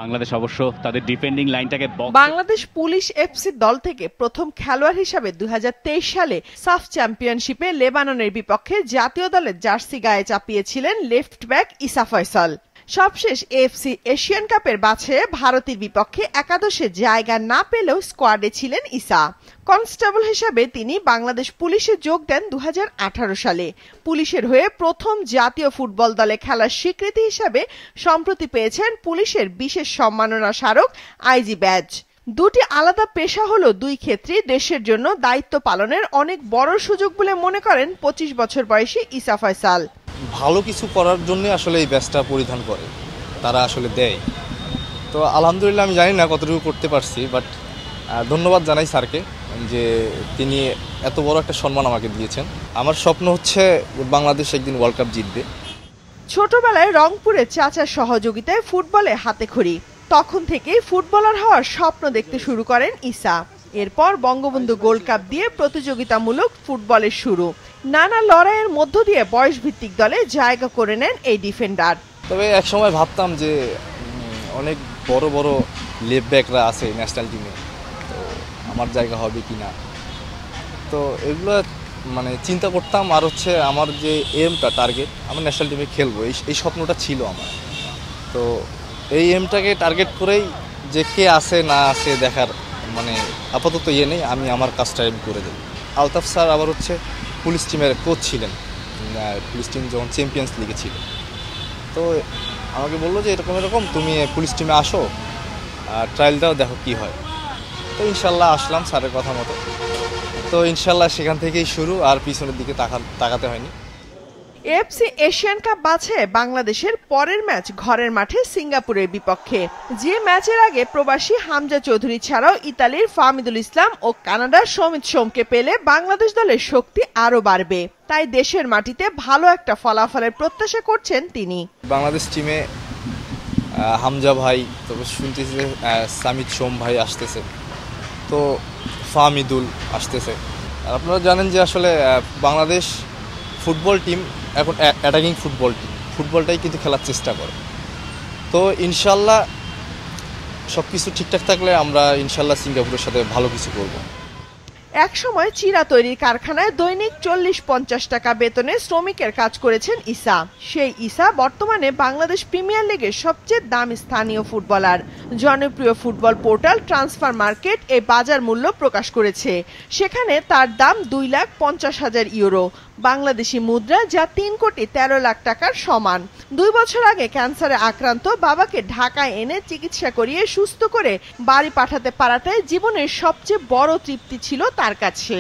বাংলাদেশ অবশ্য তাদের defending লাইনটাকে Bangladesh police FC দল থেকে প্রথম খেলোয়াড় হিসেবে 2023 সালে সাফ চ্যাম্পিয়নশিপে লেবাননের বিপক্ষে জাতীয় দলের জার্সি গায়ে চাপিয়েছিলেন লেফট ব্যাক ইসা ফয়সাল। সবশেষ এএফসি এশিয়ান কাপের বাছাইয়ে ভারতের বিপক্ষে একাদশে জায়গা না পেলেও স্কোয়াডে ছিলেন ইসা। কনস্টেবল হিসেবে তিনি বাংলাদেশ পুলিশে যোগ দেন 2018 সালে। পুলিশের হয়ে প্রথম জাতীয় ফুটবল দলে খেলার স্বীকৃতি হিসেবে সম্প্রতি পেয়েছেন পুলিশের বিশেষ সম্মাননা স্মারক আইজি ব্যাজ। দুটি আলাদা পেশা হলো দুই ক্ষেত্রেই দেশের জন্য দায়িত্ব পালনের অনেক বড় সুযোগ বলে মনে করেন 25 বছর বয়সী ইসা ফয়সাল। ভালো কিছু করার জন্য আসলে এই ব্যাজটা পরিধান করে, তারা আসলে দেয়। তো আলহামদুলিল্লাহ আমি জানি না কতটুকু করতে পারছি, বাট ধন্যবাদ জানাই স্যারকে যে তিনি এত বড় একটা সম্মান আমাকে দিয়েছেন। আমার স্বপ্ন হচ্ছে বাংলাদেশ একদিন ওয়ার্ল্ড কাপ জিতবে। ছোটবেলায় রংপুরে চাচার সহযোগিতায় ফুটবলে হাতেখড়ি, তখন থেকেই ফুটবলার হওয়ার স্বপ্ন দেখতে শুরু করেন ইসা। এরপর বঙ্গবন্ধু গোল্ড কাপ দিয়ে প্রতিযোগিতামূলক ফুটবলের শুরু। নানা লড়াইয়ের মধ্য দিয়ে বয়স ভিত্তিক দলে জায়গা করে নেন এই ডিফেন্ডার। তবে একসময় ভাবতাম যে অনেক বড় বড় লেফট ব্যাকরা আছে ন্যাশনাল টিমে, তো আমার জায়গা হবে কি না, তো এগুলো মানে চিন্তা করতাম। আর হচ্ছে আমার যে এমটা টার্গেট, আমার ন্যাশনাল টিমে খেলবো, এই স্বপ্নটা ছিল আমার। তো এই এমটাকে টার্গেট করেই যে কে আসে না আসে দেখার মানে আপাতত ইয়ে নেই, আমি আমার কাজটা আমি করে দেব। আলতাফ স্যার আবার হচ্ছে পুলিশ টিমের কোচ ছিলেন, পুলিশ টিম যখন চ্যাম্পিয়ন্স লিগে ছিল, তো আমাকে বললো যে এরকম তুমি পুলিশ টিমে আসো, ট্রায়ালটাও দেখো কি হয়। তো ইনশাল্লাহ আসলাম স্যারের কথা মতো। তো ইনশাল্লাহ সেখান থেকেই শুরু, আর পিছনের দিকে তাকাতে হয়নি। এফসি এশিয়ান কাপ বাছাইয়ে বাংলাদেশের পরের ম্যাচ ঘরের মাঠে সিঙ্গাপুরের বিপক্ষে। যে ম্যাচের আগে প্রবাসী হামজা চৌধুরী ছাড়াও ইতালির ফাহমিদুল ইসলাম ও কানাডার সমিত সোমকে পেলে বাংলাদেশ দলের শক্তি আরো বাড়বে। তাই দেশের মাটিতে ভালো একটা ফলাফলের প্রত্যাশা করছেন তিনি। বাংলাদেশ টিমে হামজা ভাই, তবে শুনতেছি সামিত সোম ভাই আসতেছে, তো ফাহমিদুল আসতেছে। আর আপনারা জানেন যে আসলে বাংলাদেশ ফুটবল টিম এখন অ্যাটাকিং ফুটবলটাই কিন্তু খেলার চেষ্টা করে। তো ইনশাল্লাহ সব কিছু ঠিকঠাক থাকলে আমরা ইনশাল্লাহ সিঙ্গাপুরের সাথে ভালো কিছু করব। এক সময় চিরা তৈরির কারখানায় দৈনিক 40-50 টাকা বেতনে শ্রমিকের কাজ করেছেন ইসা। সেই ইসা বর্তমানে বাংলাদেশ প্রিমিয়ার লিগের সবচেয়ে দামি স্থানীয় ফুটবলার। জনপ্রিয় ফুটবল পোর্টাল ট্রান্সফার মার্কেট এই বাজার মূল্য প্রকাশ করেছে। সেখানে তার দাম 2,50,000 ইউরো, বাংলাদেশি মুদ্রা, যা 3,13,00,000 টাকার সমান। 2 বছর আগে ক্যান্সারে আক্রান্ত বাবাকে ঢাকায় এনে চিকিৎসা করিয়ে সুস্থ করে বাড়ি পাঠাতে পারাটাই জীবনের সবচেয়ে বড় তৃপ্তি ছিল তার কাছে।